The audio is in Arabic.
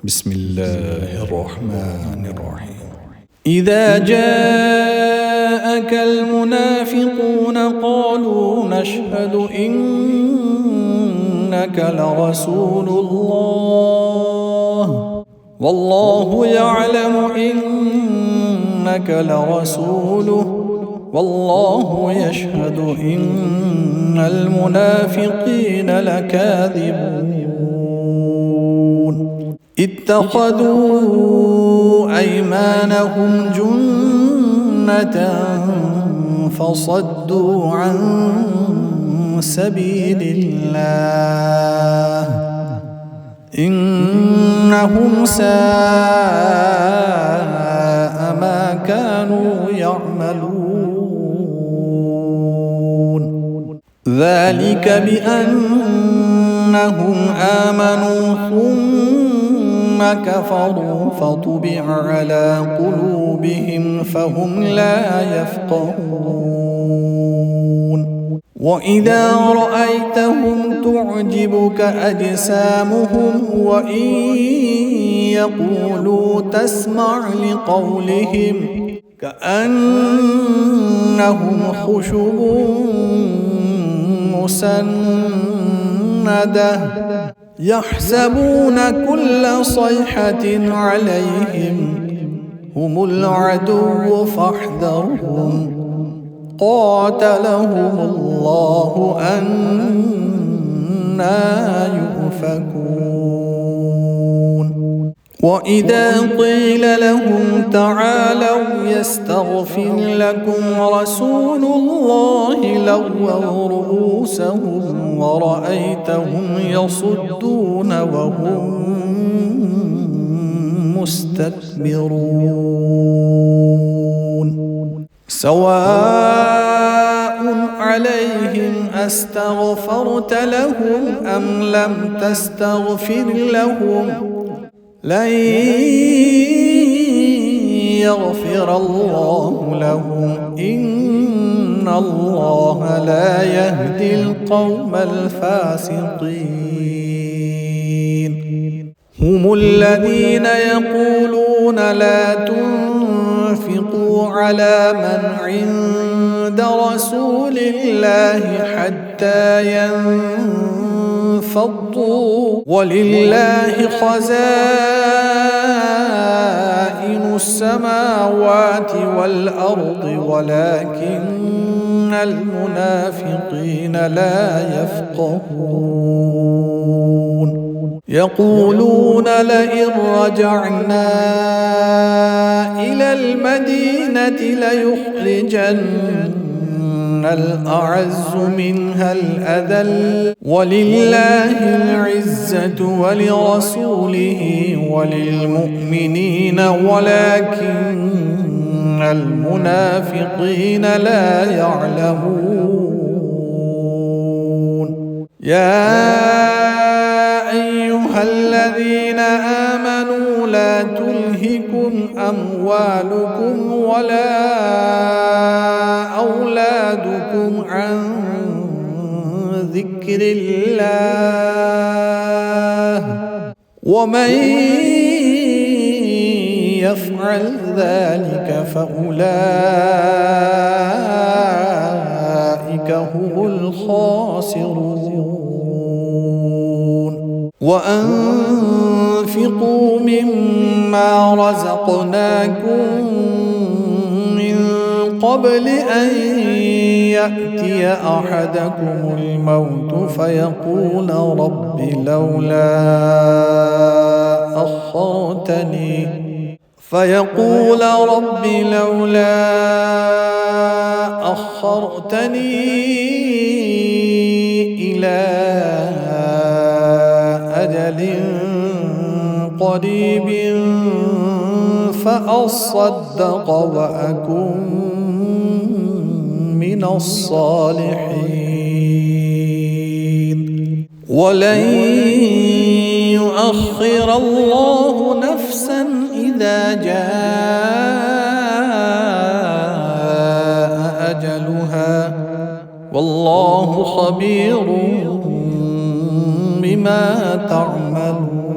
بسم الله الرحمن الرحيم. إذا جاءك المنافقون قالوا نشهد إنك لرسول الله والله يعلم إنك لرسوله والله يشهد إن المنافقين لكاذبون اتخذوا أيمانهم جنة فصدوا عن سبيل الله إنهم ساء ما كانوا يعملون ذلك بأنهم آمنوا ثم كفروا فطبع على قلوبهم فهم لا يفقهون وإذا رأيتهم تعجبك أجسامهم وإن يقولوا تسمع لقولهم كأنهم خشب مسندة يحسبون كل صيحة عليهم هم العدو فاحذرهم قاتلهم الله أنى يؤفكون وإذا قيل لهم تعالوا يستغفر لكم رسول الله لووا رؤوسهم ورأيتهم يصدون وهم مستكبرون سواء عليهم أستغفرت لهم أم لم تستغفر لهم لن يغفر الله لهم إن الله لا يهدي القوم الفاسقين هم الذين يقولون لا تنفقوا على من عند رسول الله حتى ينفضوا ولله خزائن السماوات والأرض ولكن المنافقين لا يفقهون يقولون لئن رجعنا إلى المدينة ليخرجن الأعز منها الأذل ولله العزة ولرسوله وللمؤمنين ولكن المنافقين لا يعلمون يا أيها الذين آمنوا لا تلهكم أموالكم ولا أولادكم عن ذكر الله ومن يفعل ذلك فأولئك هم الخاسرون وأنفقوا مما رزقناكم من قبل أن يأتي أحدكم الموت فيقول رب لولا أخرتني إلى أجل قريب فأصدق وأكن من الصالحين ولن يؤخر الله نفسا إذا جاء أجلها والله خبير بما تعملون.